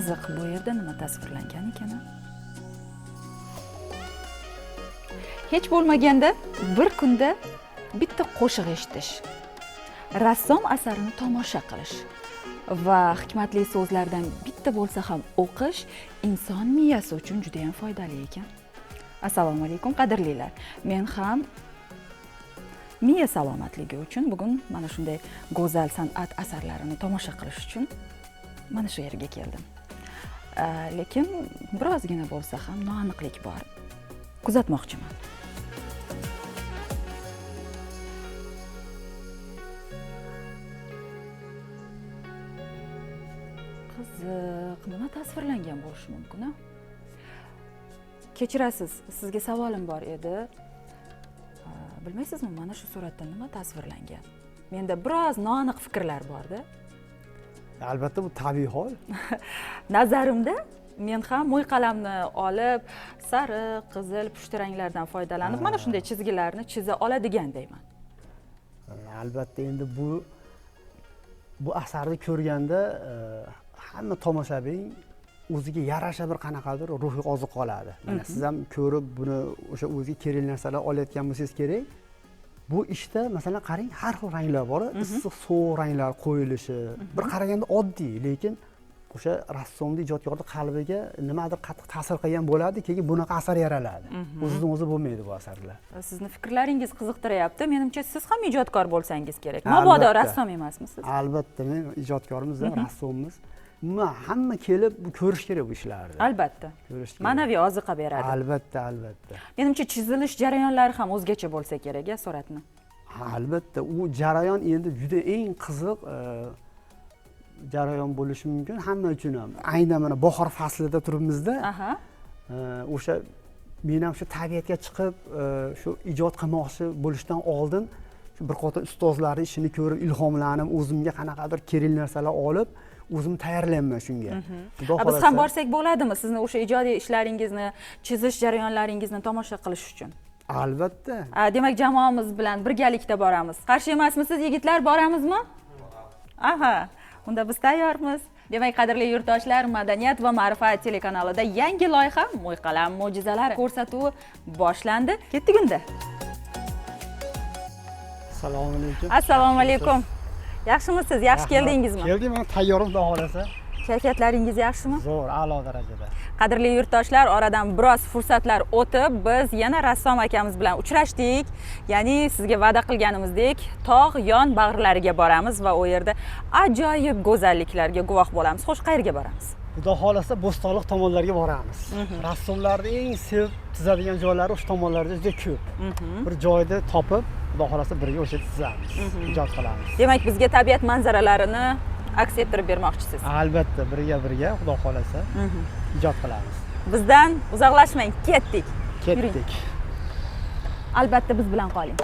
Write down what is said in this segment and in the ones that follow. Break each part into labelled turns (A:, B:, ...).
A: Qiziq, bu yerda nima tasvirlangan ekan? Hech bo'lmaganda bir kunda bitta qo'shiq eshitish, rassom asarini tomosha qilish va hikmatli so'zlardan bitta bo'lsa ham o'qish inson miyasi uchun juda ham foydali ekan. Assalomu alaykum qadrlilar. Men ham miya salomatligi uchun bugun mana shunday go'zal san'at asarlarini tomosha qilish uchun mana shu yerga keldim. Lekin birozgina bo'lsa ham noaniqlik bor. Kuzatmoqchiman. Qiziq, nima tasvirlangan bo'lishi mumkin? Kechirasiz, sizga savolim bor edi. Bilmaysizmi, mana shu suratda nima tasvirlangan? Menda biroz noaniq fikrlar bor-da.
B: Albatta bu tabiiy hol.
A: Nazarimda men ham mo'y qalamni olib, sariq, qizil, pushti ranglardan foydalanib, mana shunday chizgilarni chiza oladigandayman.
B: Albatta endi bu asarni ko'rganda hamma tomoshabin o'ziga yarasha bir qanaqadir ruhiy oziq oladi. Mana siz ham ko'rib buni o'sha o'ziga kerak narsalar olayotgan bo'lsangiz kerak. Bu ishda masalan qarang, har xil ranglar bor, issiq sovuq ranglar qo'yilishi, bir qaraganda oddiy, lekin o'sha rassomning ijodkorning qalbiga nimadir qattiq ta'sir qilgan bo'ladi, keyin bunaqa asar yaraladi. O'zidan o'zi bo'lmaydi bu asarlar.
A: Sizni fikrlaringiz qiziqtiryapti. Menimcha siz ham ijodkor bo'lsangiz kerak. Mabodo rassom emasmisiz?
B: Albatta, men ijodkorimiz ham, rassommiz. Hamma kelib ko'rish kerak bu ishlarni.
A: Albatta. Ma'naviy oziqa beradi.
B: Albatta, albatta.
A: Menimcha chizilish jarayonlari ham o'zgacha bo'lsa kerak, suratni.
B: Albatta, u jarayon endi juda eng qiziq jarayon bo'lishi mumkin hamma uchun ham. Aynan mana bahor faslida turibmizda. O'sha men ham shu tabiatga chiqib, shu ijod qilmoqchi bo'lishdan oldin shu bir qator ustozlarning ishini ko'rib ilhomlanib, o'zimga qanaqadir kerak narsalar olib, o'zim tayyorlayman shunga.
A: Biz ham borsak bo'ladimi sizni o'sha ijodiy ishlaringizni, chizish jarayonlaringizni tomosha qilish uchun?
B: Albatta.
A: Demak, jamoamiz bilan birgalikda boramiz. Qarshi emasmisiz yigitlar, boramizmi? Aha, unda biz tayyormiz. Demak, qadrli yurtdoshlar, Madaniyat va ma'rifat telekanalida yangi loyiha Mo'y qalam mo'jizalari ko'rsatuvi boshlandi. Ketdik unda.
B: Assalomu alaykum.
A: Assalomu alaykum. Yaxshimisiz? Yaxshi keldingizmi?
B: Keldim, men tayyorim, xudo xolasa.
A: Kayfiyatlaringiz yaxshimi?
B: Zo'r, a'lo darajada.
A: Qadrli yurtdoshlar, oradan biroz fursatlar o'tib, biz yana rassom akamiz bilan uchrashdik. Ya'ni sizga va'da qilganimizdek, tog' yon bag'rlariga boramiz va u yerda ajoyib go'zalliklarga guvoh bo'lamiz. Xo'sh, qayerga boramiz?
B: Xudo xolasa Bo'stonliq tomonlarga boramiz. Rassomlarning eng sevib chizadigan joylari o'sha tomonlarda juda ko'p. Bir joyda topib, xudo xolasa birga o'sha chizamiz, ijod qilamiz.
A: Demak, bizga tabiat manzaralarini aks ettirib bermoqchisiz.
B: Albatta, birga xudo xolasa ijod qilamiz.
A: Bizdan uzoqlashmang, ketdik.
B: Ketdik.
A: Albatta biz bilan qoling.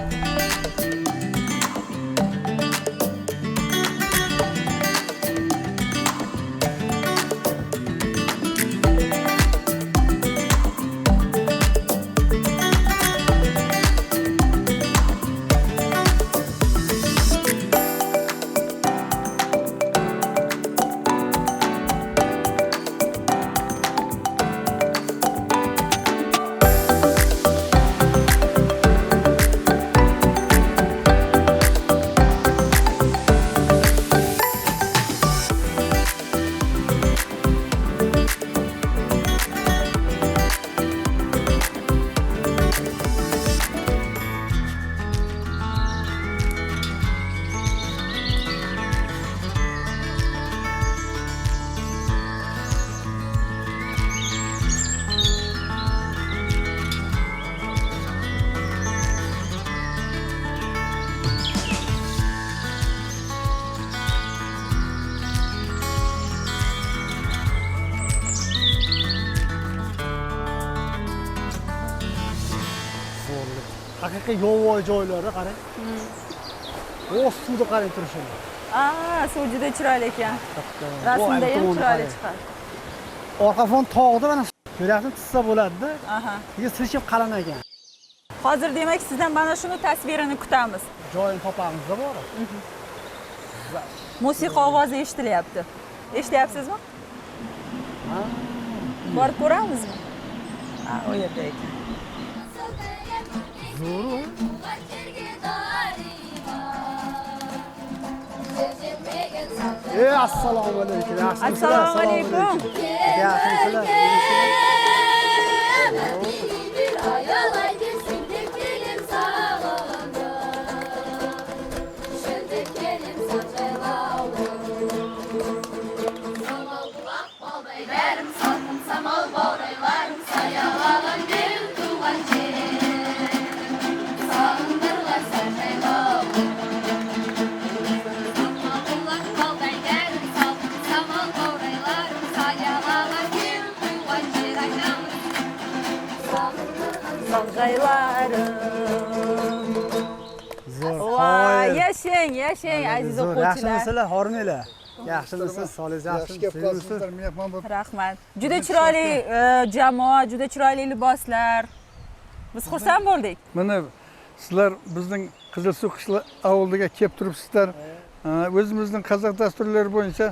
B: Haqiqiy yovvoyi joylarda qarang. O'z suvda qarang turishini.
A: Suv juda chiroyli ekan. Rasmda ham chiroyli chiqadi.
B: Orqa fon tog'da mana ko'ryapsiz, tissa bo'ladi-da. Nega silkib qalin ekan.
A: Hozir demak sizdan mana shuni tasvirini kutamiz.
B: Joyini topamiz-da bor.
A: Musiqa ovozi eshitilyapti. Eshityapsizmi? Borib ko'ramizmi? Ha, u yerda ekan.
B: Zo'r. Assalomu alaykum. Yaxshimisizlar?
A: Assalomu alaykum.
B: Yaxshimisizlar? Zo'r.
A: Voy, yashang aziz o'quvchilar.
B: Yaxshimisizlar? Hormanglar. Yaxshimisiz? Sog'ligingiz
C: Yaxshi
B: yaxshimi?
C: gap qilasizlar, mehmon bo'lib.
A: Rahmat. Juda chiroyli jamoa, juda chiroyli liboslar. Biz xursand bo'ldik.
C: Mana sizlar bizning Qizilsuv qishloq avliga kelib turibsizlar. O'zimizning qozoq dasturlari bo'yicha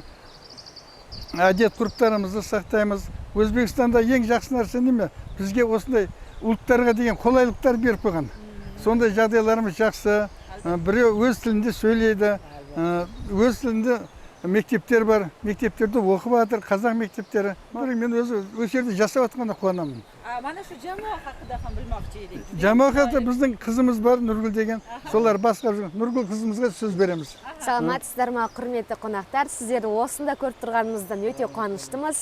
C: odat urflarimizni saqlaymiz. O'zbekistonda eng yaxshi narsa nima? Bizga o'shanday ultlarga degan qulayliklar berib qo'ygan. Sonday jadaylarimiz yaxshi. Biri o'z tilida so'ylaydi. O'z tilida maktablar bor. Maktablarda o'qib yotir, qozoq maktablari. Men o'zi o'sha yerda yashab o'tganda quvanaman.
A: Mana shu jamoa haqida ham bilmoqchi edik.
C: Jamoa haqida bizning qizimiz bor, Nurgul degan. So'lar boshqarib yurgan. Nurgul qizimizga so'z beramiz.
D: Саламатсыздармы, құрметті қонақтар? Сіздерді осында көріп тұрғанымыздан өте қуаныштымыз.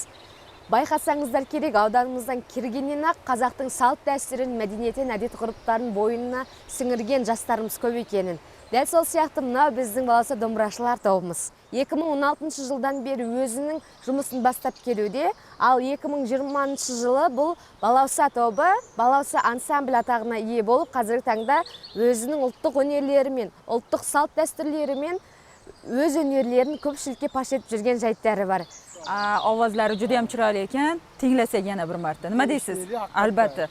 D: Байқасаңыздар керек, ауданымыздан кіргеннен ақ қазақтың салт дәстүрін, мәдениетін, әдет-ғұрыптарын бойына сіңірген жастарымыз көп екенін. Дәл сол сияқты мынау біздің балауса домбырашылар тобымыз. 2016 жылдан бері өзінің жұмысын бастап келуде, ал 2020 жылы бұл балауса тобы, балауса ансамбль атағына ие болып, қазіргі таңда өзінің ұлттық өнерлерімен, ұлттық салт дәстүрлерімен өз өнерлерін көпшілікке паш етіп жүрген жайттары бар.
A: Ovozlari juda ham chiroyli ekan. Tinglasak yana bir marta. Nima deysiz? Albatta.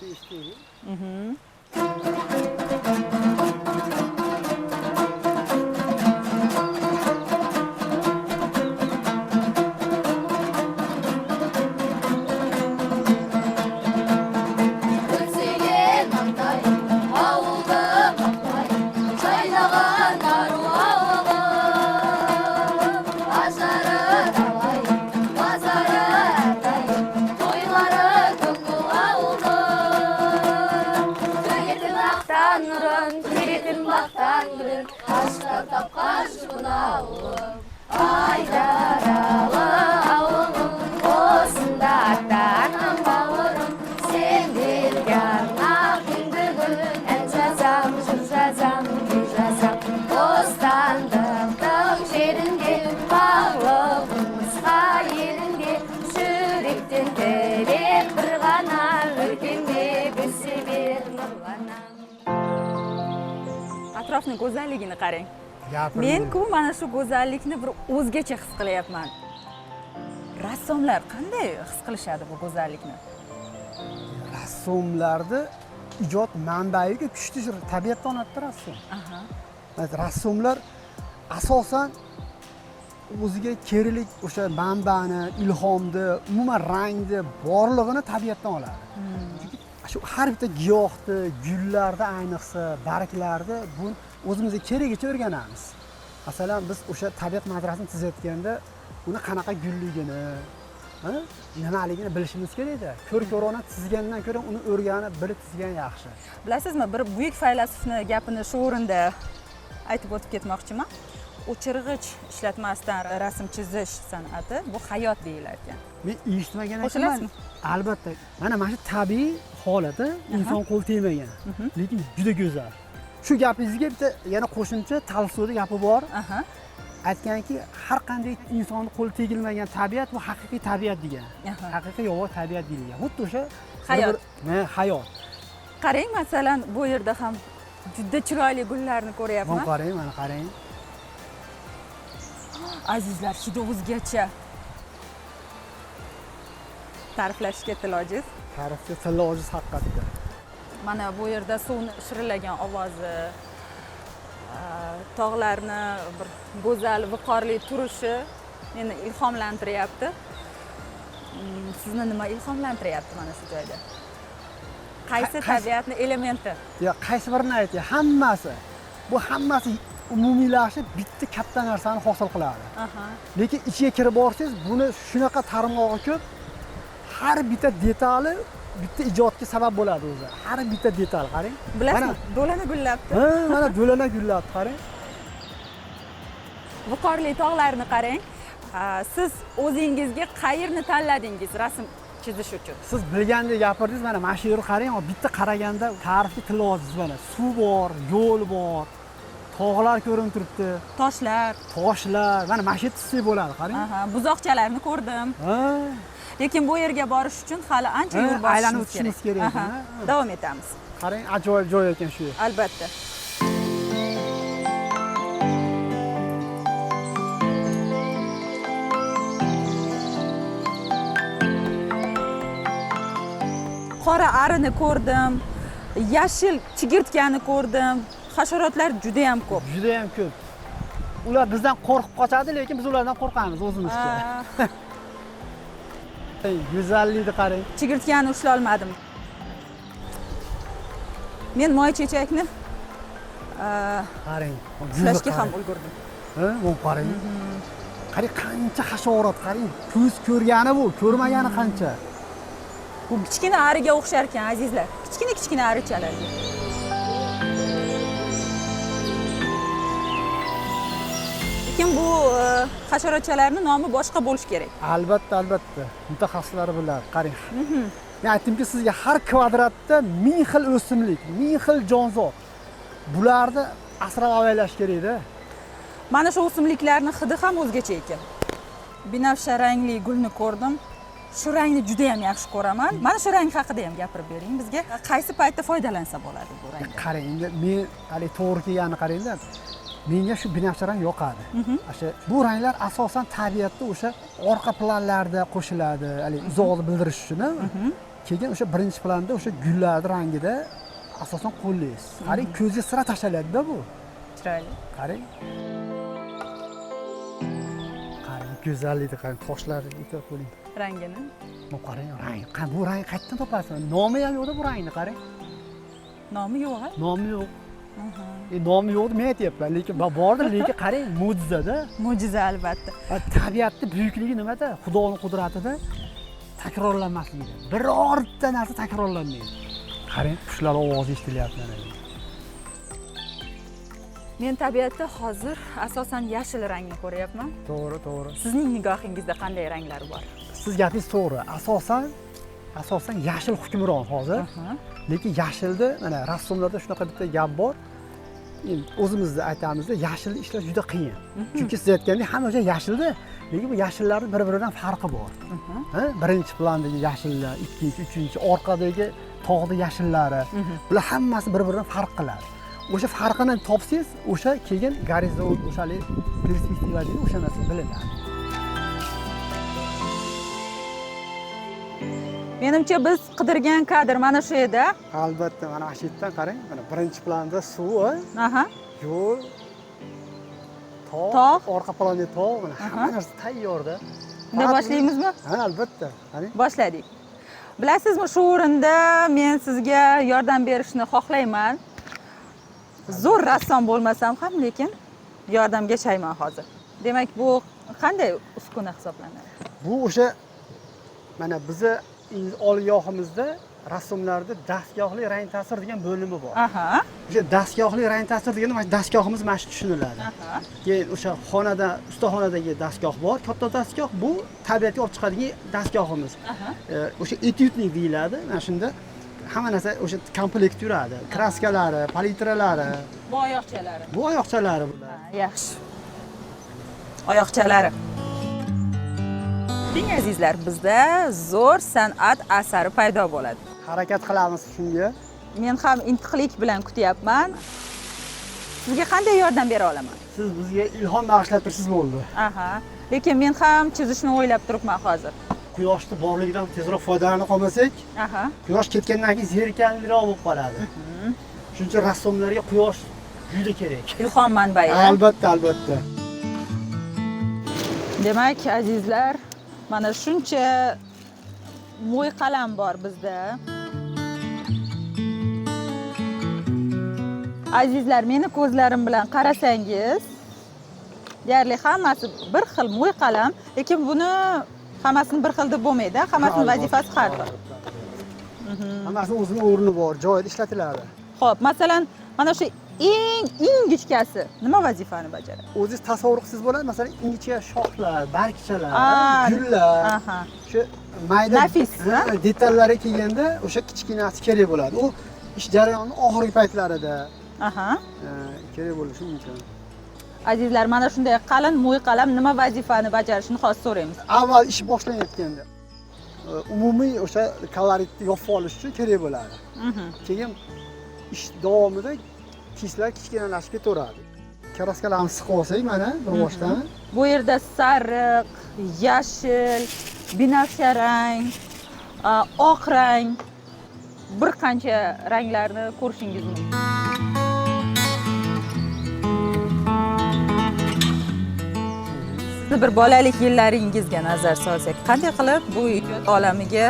A: Atrofning go'zalligini qarang. Men-ku mana shu go'zallikni bir o'zgacha his qilyapman. Rassomlar qanday his qilishadi bu go'zallikni?
B: Rassomlarda ijod manbaiga kuchli tabiatdan oladi rassom. Rassomlar asosan o'ziga kerakli o'sha manbani, ilhomni, umuman rangni borlig'ini tabiatdan oladi. Shu har bitta giyohni, gullarni, ayniqsa barglarni bu o'zimizga keragicha o'rganamiz. Masalan, biz o'sha tabiat manzarasini chizayotganda uni qanaqa gulligini, nimaligini bilishimiz kerak-da. Ko'r-ko'rona chizgandan ko'ra uni o'rganib, bilib chizgan yaxshi.
A: Bilasizmi, bir buyuk faylasufni gapini shu o'rinda aytib o'tib ketmoqchiman. O'chirg'ich ishlatmasdan rasm chizish san'ati bu hayot deyilar ekan.
B: Men eshitmagan
A: ekanman.
B: Albatta. Mana shu tabiiy holati inson qo'l tegmagan, lekin juda go'zal. Shu gapingizga bitta yana qo'shimcha Tolstoyda gapi bor. Aytganki, har qanday insonning qo'li tegilmagan tabiat bu haqiqiy tabiat degan. Haqiqiy yovvoyi tabiat deyilgan. Xuddi o'sha
A: hayot.
B: Hayot.
A: Qarang, masalan, bu yerda ham juda chiroyli gullarni ko'ryapman.
B: Qarang, mana qarang.
A: Azizlar, juda o'zgacha. Ta'riflashga til ojiz.
B: Ta'rifga til ojiz haqiqatda.
A: Mana bu yerda suvni shirillagan ovozi, tog'larni bir go'zal, viqorli turishi meni ilhomlantiryapti. Sizni nima ilhomlantiryapti mana shu joyda? Qaysi
B: Qaysi-
A: tabiatni elementi?
B: yo qaysi birini ayting, hammasi. Bu hammasi umumiylashib bitta katta narsani hosil qiladi.
A: Aha.
B: Lekin ichiga kirib borsangiz, buni shunaqa tarmog'i ko'p. Har bitta detali bitta ijodga sabab bo'ladi o'zi. Har bitta detal qarang.
A: Bilasizmi, do'lana gullabdi.
B: Ha, mana do'lana gullabdi qarang.
A: Viqorli tog'larni qarang. Siz o'zingizga qayerni tanladingiz rasm chizish uchun?
B: Siz bilgandek gapirdingiz, mana shu yerni qarang, bitta qaraganda ta'rifga tilyapsiz mana. Suv bor, yo'l bor, tog'lar ko'rinib turibdi,
A: Toshlar.
B: toshlar, mana shu yerda tutsak bo'ladi, qarang.
A: Aha, buzoqchalarni ko'rdim.
B: Ha,
A: Lekin bu yerga borish uchun hali ancha
B: Ha,
A: yo'l
B: aylanib
A: bosishimiz
B: o'tishimiz kerak
A: Aha,
B: ekan, ha.
A: davom etamiz.
B: qarang, ajoyib joy ekan shu yer.
A: Albatta. Qora arini ko'rdim, yashil chigirtkani ko'rdim. Hasharotlar juda ham ko'p.
B: Juda ham ko'p. Ular bizdan qo'rqib qochadi, lekin biz ulardan qo'rqamiz o'zimizcha. Go'zallikni qarang.
A: Chigirtkani ushlay olmadim. Men moy chechakni
B: Qarang.
A: ushlashga ham ulgurdim.
B: Ha, bu qarang. Qarang qancha hasharot, qarang. Ko'z ko'rgani bu, ko'rmagani qancha.
A: Bu kichkina ariga o'xshar ekan, azizlar. Kichkina arichalarga. Lekin bu hasharotchalarning nomi boshqa bo'lishi kerak.
B: Albatta, albatta. Mutaxassislar biladi. Qarang. Men aytdimki, sizga har kvadratda 1000 xil o'simlik, 1000 xil jonzot. Bularni asrab avaylash kerak-da.
A: Mana shu o'simliklarning hidi ham o'zgacha ekan. Binafsha rangli gulni ko'rdim. Shu rangni juda ham yaxshi ko'raman. Mana shu rang haqida ham gapirib bering bizga. Qaysi paytda foydalansa bo'ladi bu rangdan?
B: Qarang, endi men hali to'g'ri kelganini qarangda. Menga shu binafsha rang yoqadi. O'sha bu ranglar asosan tabiatda o'sha orqa planlarda qo'shiladi, hali uzoqni bildirish uchun. Keyin o'sha birinchi planda o'sha gullarning rangida asosan qo'llaysiz. Qarang, ko'zga sira tashlaydida bu.
A: Chiroyli.
B: Qarang. Qarang, go'zallikni qarang, toshlarni e'tibor qiling.
A: Rangini.
B: Bu qarang, rang. Bu rang qayerdan topasiz? Nomi ham yo'qda bu rangni qarang.
A: Nomi yo'q a?
B: Nomi yo'q. Nomi yo'q men aytyapman, lekin bordi, lekin qarang, mo'jiza-da.
A: Mo'jiza albatta.
B: Tabiatni buyukligi nimada? Xudoning qudratida takrorlanmasligida. Birorta narsa takrorlanmaydi. Qarang, qushlar ovozi eshitilyapti mana.
A: Men tabiatda hozir asosan yashil rangni ko'ryapman.
B: To'g'ri, to'g'ri.
A: Sizning nigohingizda qanday ranglar bor?
B: Siz gapingiz to'g'ri. Asosan yashil hukmron hozir. Lekin yashilni mana rassomlarda shunaqa bitta gap bor. O'zimizda aytamizda, yashilni ishlash juda qiyin. Chunki siz aytgandek hamma joy yashilda, lekin bu yashillarning bir-biridan farqi bor. Birinchi plandagi yashillar, ikkinchi, uchinchi, orqadagi tog'da yashillari, bular hammasi bir-biridan farq qiladi. O'sha farqini topsangiz, o'sha keyin gorizont, o'shalik perspektiva deydi, o'sha narsa bilinadi.
A: Menimcha biz qidirgan kadr mana shu edi.
B: Albatta, mana shu yerdan qarang, mana birinchi planda suv,
A: Aha.
B: yo'l,
A: Tog',
B: orqa planda tog', mana hamma narsa tayyorda.
A: Unda boshlaymizmi?
B: Ha, albatta. Qarang.
A: Boshladik. Bilasizmi, shu o'rinda men sizga yordam berishni xohlayman. Zo'r rassom bo'lmasam ham, lekin yordamga shayman hozir. Demak, bu qanday uskuna hisoblanadi?
B: Bu o'sha mana bizni oliygohimizda rassomlarda dastgohli rang ta'sir degan bo'limi bor.
A: Aha.
B: O'sha dastgohli rang ta'sir deganda mana dastgohimiz mana shu tushuniladi.
A: Aha.
B: Keyin o'sha xonada, ustaxonadagi dastgoh bor, katta dastgoh, bu tabiatga olib chiqadigan dastgohimiz.
A: Aha.
B: O'sha etyudnik deyiladi. Mana shunda hamma narsa o'sha komplekt yuradi. Kraskalari, palitralari,
A: Bu oyoqchalari.
B: bu oyoqchalari bular.
A: Yaxshi. Oyoqchalari. Deng azizlar, bizda zo'r san'at asari paydo bo'ladi.
B: Harakat qilamiz shunga.
A: Men ham intiqlik bilan kutyapman. Sizga qanday yordam bera olaman?
B: Siz bizga ilhom bag'ishlab tursiz bo'ldi.
A: Aha. Lekin men ham chizishni o'ylab turibman hozir.
B: Quyoshni borligidan tezroq foydalanib qolmasak,
A: Aha.
B: quyosh ketgandan keyin zerikarliroq bo'lib qoladi. Shuning uchun rassomlarga quyosh juda kerak.
A: Ilhom manbai.
B: Albatta, albatta.
A: Demak, azizlar, mana shuncha mo'y qalam bor bizda. Azizlar, meni ko'zlarim bilan qarasangiz, deyarli hammasi bir xil mo'y qalam, lekin buni hammasini bir xil deb bo'lmaydi, hammasini vazifasi har xil.
B: Hammasini o'zining o'rni bor, joyida ishlatiladi.
A: Xo'p, masalan, mana shu eng ingichkasi nima vazifani bajaradi?
B: O'zingiz tasavvur qilsangiz bo'ladi, masalan, ingichka shoxlar, bargchalar,
A: Aa,
B: gullar,
A: aha.
B: shu mayda
A: Nafis, ha?
B: detallari kelganda o'sha kichkinasi kerak bo'ladi. U ish jarayonining oxirgi paytlarida
A: Aha.
B: kerak bo'lishi mumkin.
A: Azizlar, mana shunday qalin mo'y qalam nima vazifani bajarishini hozir so'raymiz.
B: Avval ish boshlanayotganda umumiy o'sha koloritni yopib olish uchun kerak bo'ladi. Keyin ish davomida kislar kichkinalashib ketaveradi. Kraskalarni siqib olsak mana bir boshdan.
A: Bu yerda sariq, yashil, binafsha rang, oq rang, bir qancha ranglarni ko'rishingiz mumkin. Sizni bir bolalik yillaringizga nazar solsak, qanday qilib bu ijod olamiga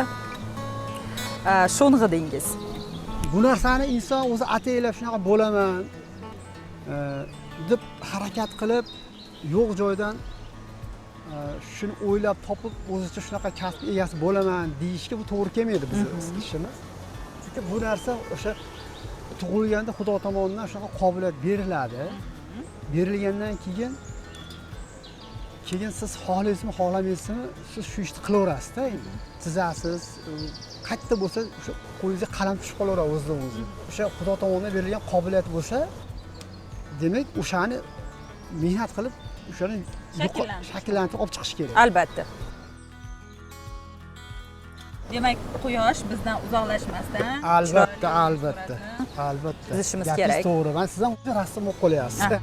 A: sho'ng'idingiz?
B: Bu narsani inson o'zi ataylab shunaqa bo'laman deb harakat qilib yo'q joydan shuni o'ylab topib o'zicha shunaqa kasb egasi bo'laman deyishga bu to'g'ri kelmaydi bizning ishimiz. Chunki bu narsa o'sha tug'ilganda Xudo tomonidan shunaqa qobiliyat beriladi. Berilgandan keyin siz xohlaysizmi, xohlamaysizmi, siz shu ishni qilaverasiz-da. Chizasiz, qayerda bo'lsa o'sha qo'lingizga qalam tushib qolaveradi o'zidan o'zi. O'sha Xudo tomonidan berilgan qobiliyat bo'lsa, demak o'shani mehnat qilib, o'shani shakllantirib olib chiqish kerak.
A: Albatta. Demak, quyosh bizdan uzoqlashmasdan
B: Albatta.
A: chizishimiz
B: Gapingiz
A: kerak.
B: to'g'ri. Men sizdan rassom bo'lib qolyapsiz.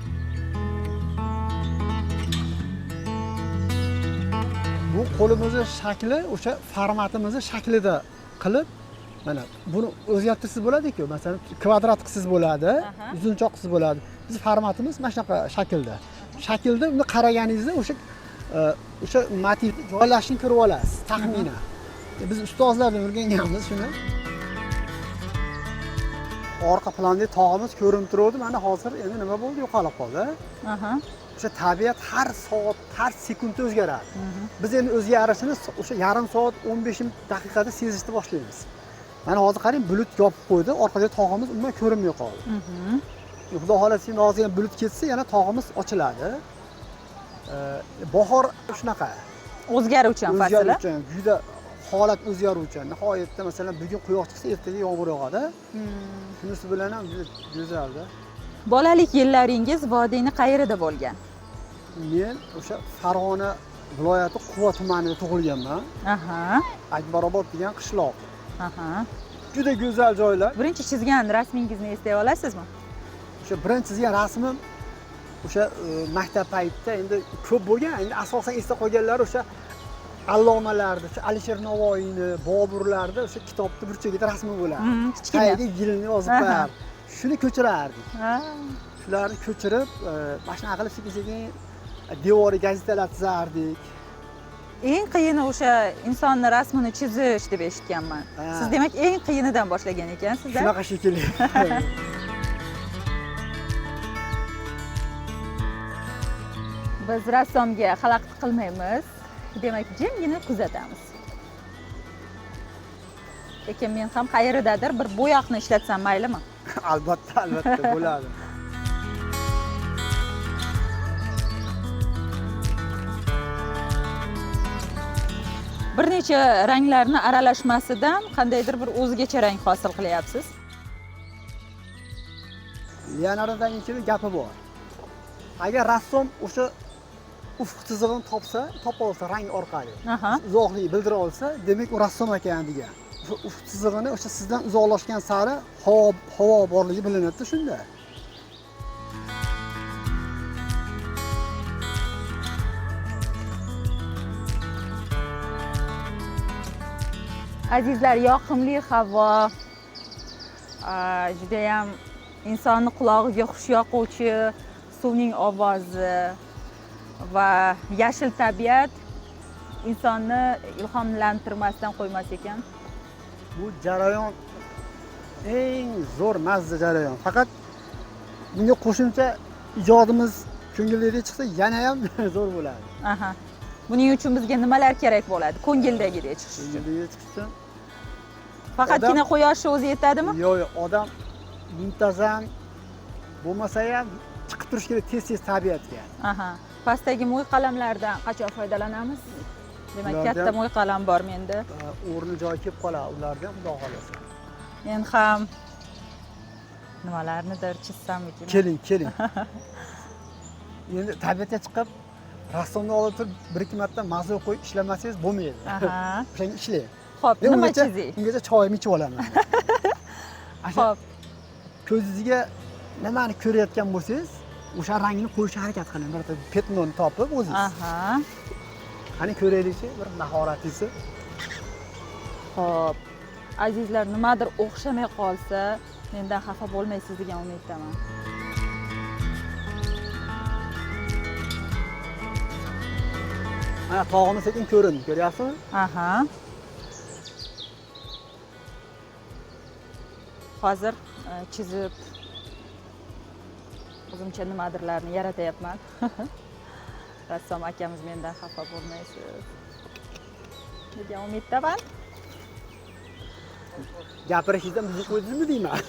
B: Bu qo'limizni shakli o'sha formatimizni shaklida qilib, mana buni o'zgartirsangiz bo'ladi-ku. Masalan, kvadrat qilsangiz bo'ladi, uzunchoq qilsangiz bo'ladi. Biz formatimiz mana shunaqa shaklda. Shaklda uni qaraganingizda o'sha motivni joylashini ko'rib olasiz, taxminan. Biz ustozlardan o'rganganmiz shuni. Orqa planda tog'imiz ko'rinib turadi. Mana hozir endi nima bo'ldi? Yo'qolib qoldi. O'sha tabiat har soat, har sekundda o'zgaradi. Biz endi o'zgarishini o'sha yarim soat, 15 daqiqada sezishni boshlaymiz. Mana hozir qarang, bulut yopib qo'ydi, orqada tog'imiz umuman ko'rinmay qoldi. Xudo xolasa, hozir bulut ketsa, yana tog'imiz ochiladi. Bahor shunaqa.
A: O'zgaruvchan fasli.
B: O'zgaruvchan, juda holat o'zgaruvchan. Nihoyatda masalan bugun quyosh chiqsa, ertaga yomg'ir yog'adi. Shunisi bilan ham juda go'zalda.
A: Bolalik yillaringiz vodiyni qayerida bo'lgan?
B: Men o'sha Farg'ona viloyati Quva tumanida tug'ilganman. Akbarobod degan qishloq. Juda go'zal joylar.
A: Birinchi chizgan rasmingizni eslay olasizmi?
B: O'sha birinchi chizgan rasmim o'sha maktab paytida endi ko'p bo'lgan. Endi asosan esda qolganlari o'sha allomalarda, o'sha Alisher Navoiyni, Boburlarda o'sha kitobda burchagida rasmi bo'ladi. Qayga yilni yozib qo'yar. Shuni ko'chirardik. Shularni ko'chirib, mana shunaqa qilib sekin-sekin devoriy gazetalar chizardik.
A: Eng qiyini o'sha insonni rasmini chizish deb eshitganman. Siz demak eng qiyinidan boshlagan ekansiz-da?
B: Shunaqa shekilli.
A: Biz rassomga xalaqit qilmaymiz. Demak, jimgina kuzatamiz. Lekin men ham qayeridadir bir bo'yoqni ishlatsam maylimi?
B: Albatta bo'ladi.
A: Bir necha ranglarni aralashmasidan qandaydir bir o'zgacha rang hosil qilyapsiz.
B: Leonardo Vinchining gapi bor. Agar rassom o'sha ufq chizig'ini topa olsa rang orqali, uzoqlikni bildira olsa, demak u rassom ekan degan. Ufq chizig'ini o'sha sizdan uzoqlashgan sari havo borligi bilinadi shunda.
A: Azizlar, yoqimli havo, juda ham insonni qulog'iga xush yoquvchi suvning ovozi va yashil tabiat insonni ilhomlantirmasdan qo'ymas ekan.
B: Bu jarayon eng zo'r mazza jarayon. Faqat bunga qo'shimcha ijodimiz ko'ngildagi chiqsa yana ham zo'r bo'ladi.
A: Aha. Buning uchun bizga nimalar kerak bo'ladi? Ko'ngildagidek chiqish uchun.
B: Ko'ngildagi chiqish uchun
A: Faqatgina quyoshni o'zi yetadimi?
B: yo'q, odam muntazam bo'lmasa ham chiqib turish kerak tez tabiatga.
A: Aha. Pastdagi mo'y qalamlardan qachon foydalanamiz? Demak,
B: Ulardan-
A: katta mo'y qalam bor menda.
B: O'rni joyi kelib qoladi, ularni ham xudo xolasa.
A: Men ham nimalarnidir chizsam ekan.
B: Keling. Endi tabiatga chiqib, rassomni oldida turib, bir ikki marta mavzu qo'yib ishlamasangiz bo'lmaydi.
A: Aha.
B: O'shanga ishlang.
A: Xo'p,
B: Men
A: nima
B: ungacha-
A: chizay?
B: Ungacha choyimni ichib olaman. Asha
A: Xo'p.
B: ko'zingizga nimani ko'rayotgan bo'lsangiz, o'sha rangni qo'yishga harakat qiling. Bir petnoni topib o'zingiz.
A: Aha.
B: Qani ko'raylikchi, bir mahoratingizni.
A: Xo'p. Azizlar, nimadir o'xshamay qolsa, mendan xafa bo'lmaysiz degan umiddaman.
B: Mana tog'imiz sekin ko'rindi, ko'ryapsizmi?
A: Aha. Hozir chizib o'zimcha nimadirlarni yaratyapman. Rassom akamiz mendan xafa bo'lmaysiz degan umiddaman.
B: Gapirishingizdan bizni qo'ydingizmi deyman.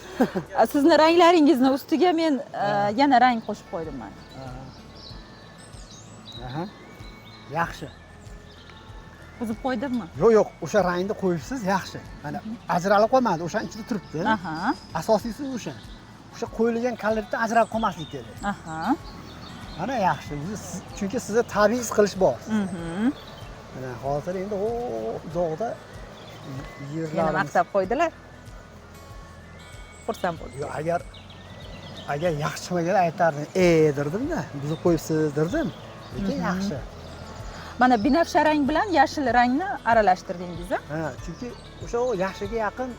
A: Sizni ranglaringizni ustiga men yana rang qo'shib qo'ydim mana.
B: Aha. Yaxshi.
A: Buzib qo'ydimmi?
B: Yo'q, o'sha rangni qo'yibsiz, yaxshi. Mana ajralib qolmadi, o'shaning ichida turibdi.
A: Aha.
B: Asosiysi o'sha. O'sha qo'yilgan kolordan ajralib qolmaslik kerak.
A: Aha.
B: Mana yaxshi. Chunki sizda tabiiy his qilish bor.
A: Mhm.
B: Mana hozir endi uzoqda
A: Meni
B: yerlarimiz.
A: maqtab qo'ydilar. Xursand bo'ldim.
B: Yo, agar yaxshi chiqmagan aytardim, derdim-da, buzib qo'yibsiz derdim. Lekin yaxshi.
A: Mana binafsha rang bilan yashil rangni aralashtirdingiz.
B: Ha, chunki o'sha yaxshiga yaqin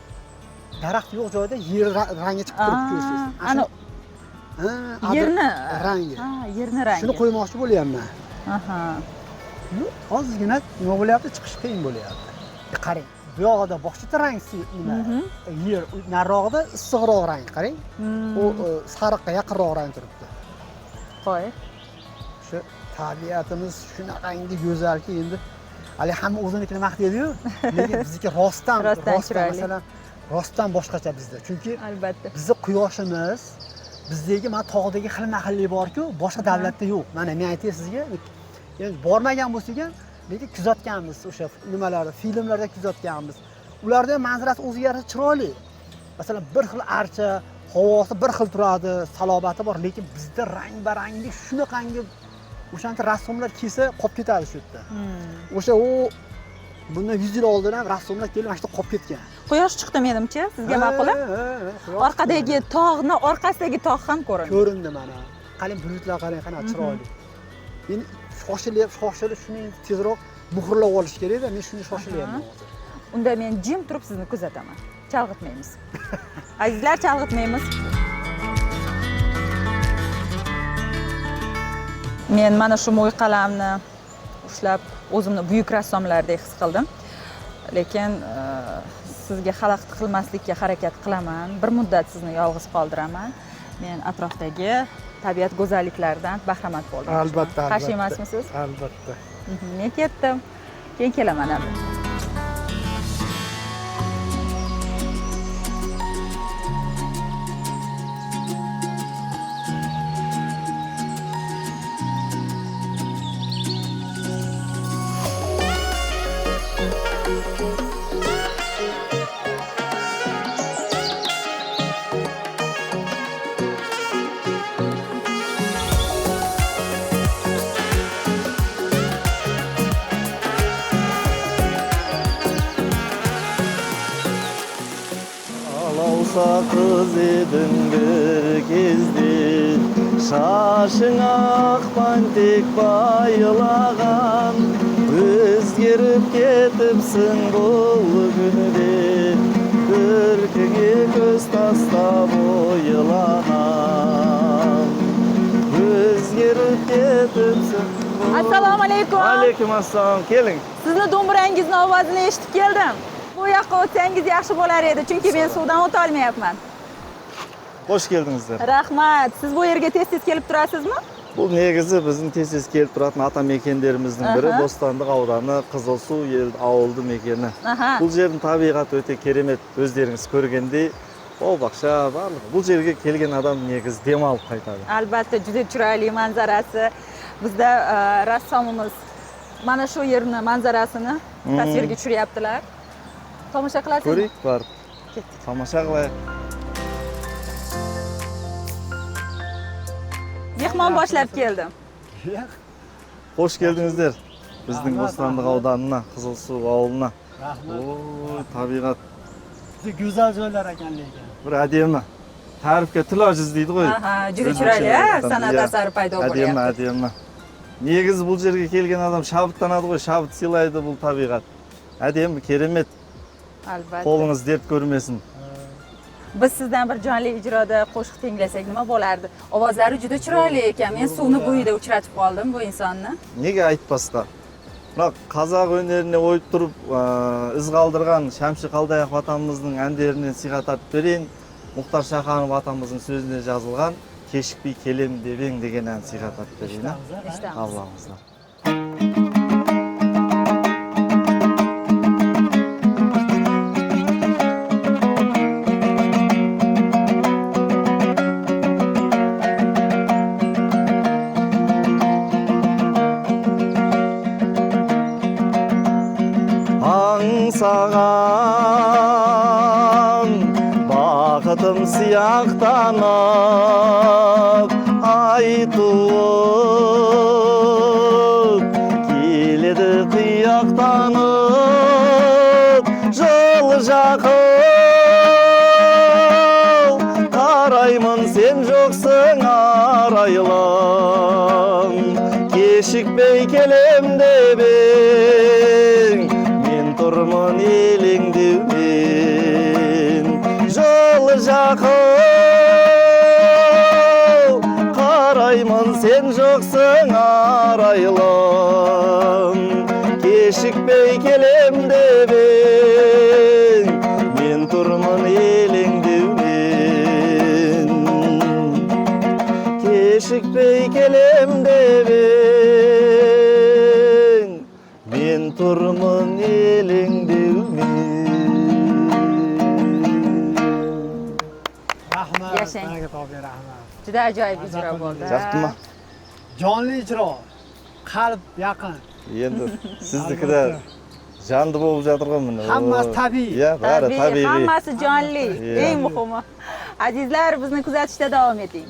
B: daraxt yo'q joyda yer rangi chiqib turib ko'rsiz.
A: Ana yerni
B: rangi.
A: Ha, yerni rangi.
B: Shuni qo'ymoqchi bo'lyapman.
A: Aha.
B: Bu ozgina nima bo'lyapti, chiqish qiyin bo'lyapti. Qarang, bu yoqda boshqa rang nima? Yer narog'ida issiqroq rang, qarang. U sariqqa yaqinroq rang turibdi.
A: Qo'y.
B: Shu tabiatimiz shunaqangi go'zalki, endi hali hamma o'zinikini maqtaydi-yu, lekin bizniki rostdan
A: chiroyli.
B: masalan rostdan boshqacha bizda. Chunki
A: Albatta.
B: bizni quyoshimiz, bizdagi mana tog'dagi xilma-xillik bor-ku, boshqa davlatda yo'q. Mana men aytay sizga, endi bormagan bo'lsak ham, lekin kuzatganmiz o'sha nimalarni, filmlarda kuzatganmiz. Ularda ham manzarasi o'ziga yarasha chiroyli. Masalan, bir xil archa, havosi bir xil turadi, salobati bor, lekin bizda rang-baranglik shunaqangi o'shanda rassomlar kelsa qolib ketadi shu yerda. O'sha bundan 100 yil oldin ham rassomlar kelib mana shu yerda qolib ketgan.
A: Quyosh chiqdi menimcha, sizga ma'qulmi? Orqadagi tog'ni, orqasidagi tog' ham ko'rindi.
B: Ko'rindi mana. Qarang, bulutlar qarang, qanaqa chiroyli. Endi shoshilib shuni tezroq muhrlab olish kerak-da, men shuni shoshilyapman hozir.
A: Unda men jim turib sizni kuzataman. Chalg'itmaymiz. Azizlar, chalg'itmaymiz. Men mana shu mo'y qalamni ushlab o'zimni buyuk rassomlardek his qildim. Lekin sizga xalaqit qilmaslikka harakat qilaman. Bir muddat sizni yolg'iz qoldiraman. Men atrofdagi tabiat go'zalliklaridan bahramand bo'ldim.
B: Albatta.
A: Qarshi emasmisiz?
B: Albatta.
A: Men ketdim. Keyin kelaman endi.
E: Sakız edin bir kezdi, şaşın akbantik bayılağan, özgerip ketipsin bul günüde, ürküge göz tastab oyılanan, özgerip ketipsin.
A: Assalomu alaykum.
E: Alaykum assalom. Keling.
A: Sizni do'mbirangizni ovozini eshitib keldim. Bu yoqqa o'tsangiz yaxshi bo'lar edi, chunki men suvdan o'ta olmayapman.
E: Xush keldingizlar.
A: Rahmat. Siz bu yerga tez-tez kelib turasizmi?
E: Bu negizi bizning tez-tez kelib turadigan ota mekenlerimizning biri Bo'stonliq audani Qizilsuv avuldi mekeni.
A: Aha.
E: Bu yerning tabiati o'ta keremet, o'zlaringiz ko'rgandek, bog'-baqcha barliq. Bu yerga kelgan odam negiz dem olib qaytadi.
A: Albatta, juda chiroyli manzarasi. Bizda rassomimiz mana shu yerni manzarasini tasvirga tushiryaptilar. Tomosha qilasizmi?
E: Ko'rik, bor. Tomosha qilaylik.
A: Mehmon boshlab keldim.
E: Xush keldingizlar. Bizning Bo'stonliq audanına, Qizilsuv avuluna.
B: Rahmat.
E: Oy, tabiat
B: Juda go'zal joylar ekan lekin.
E: bir ademi. Ta'rifga til ojiz deydi qo'y.
A: Aha, juda chiroyli, san'at asari paydo bo'lyapti.
E: Ademi. Negiz bu yerga kelgan odam shabitlanadi qo'y, shabit silaydi bu tabiat. Ademi, keremet.
A: Albatta.
E: Qo'lingiz deb ko'rmasin.
A: Biz sizdan bir jonli ijroda qo'shiq tinglasak nima bo'lardi? Ovozlari juda chiroyli ekan. Men suvni bo'yida uchratib qoldim bu insonni.
E: Nega aytmasqa? Biroq qozoq o'nerini o'yib turib, iz qoldirgan Shamshi Qaldayev otamizning anderini sihatat bering. Muxtar Shahonov otamizning so'zida yozilgan "Keshikbey kelem debeng" degan sihatat bering.
A: Eshitamiz.
E: Allohimizdan. Sağan bakıtım siyahtanıp ay tuğup kilidi kıyaktanıp jıl jakıl karaymın sen joksun araylım keşikbey kelem debeng turmun elingdewmen jol jakıl karaymın sen joksun araylım keshikbey kelem debeng men turmun elingdewmen keshikbey kelem debeng men turmun
B: Rahmat.
A: Yashang.
B: Baraka toping, rahmat.
A: Juda ajoyib ijro bo'ldi.
E: Yaxshimi?
B: Jonli ijro. Qalb yaqin.
E: Endi siznikida jandi bo'lib jatirgan buni.
B: Hammasi tabiiy.
E: Ya, bari tabiiy.
A: Hammasi jonli. Eng muhimi. Azizlar, bizni kuzatishda davom eting.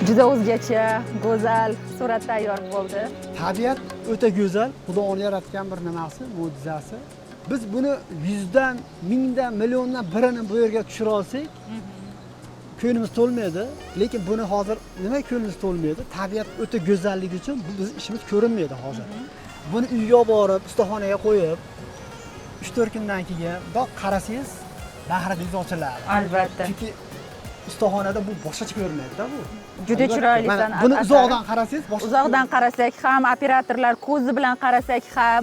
A: Juda o'zgacha, go'zal surat tayyor bo'ldi.
B: Tabiat o'ta go'zal. Xudoning yaratgan bir nimasi, mo'jizasi. Biz buni 100dan, 1000dan, milliondan birini bu yerga tushira olsak, ko'nglimiz to'lmaydi. Lekin buni hozir nima ko'nglimiz to'lmaydi? Tabiat o'ta go'zalligi uchun bu biz ishimiz ko'rinmaydi hozir. Buni uyga borib, ustaxonaga qo'yib, 3-4 kundan keyin doq qarasangiz, bahringiz ochiladi.
A: Albatta.
B: Chunki ustaxonada bu boshqacha ko'rinadi-da bu.
A: Juda chiroyli san'at.
B: Buni uzoqdan qarasangiz, boshqa.
A: Uzoqdan qarasak ham, operatorlar ko'zi bilan qarasak ham,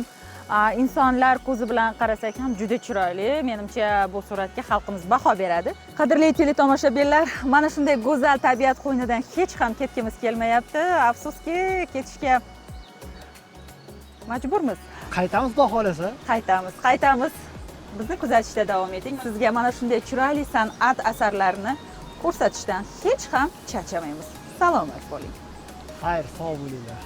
A: insonlar ko'zi bilan qarasak ham juda chiroyli. Menimcha bu suratga xalqimiz baho beradi. Qadrli teletomoshabinlar, mana shunday go'zal tabiat qo'ynidan hech ham ketgimiz kelmayapti. Afsuski, ketishga majburmiz.
B: Qaytamiz xudo xolasa.
A: Qaytamiz. Bizni kuzatishda davom eting. Sizga mana shunday chiroyli san'at asarlarini ko'rsatishdan hech ham charchamaymiz. Salomat bo'ling.
B: Xayr, sog' bo'linglar.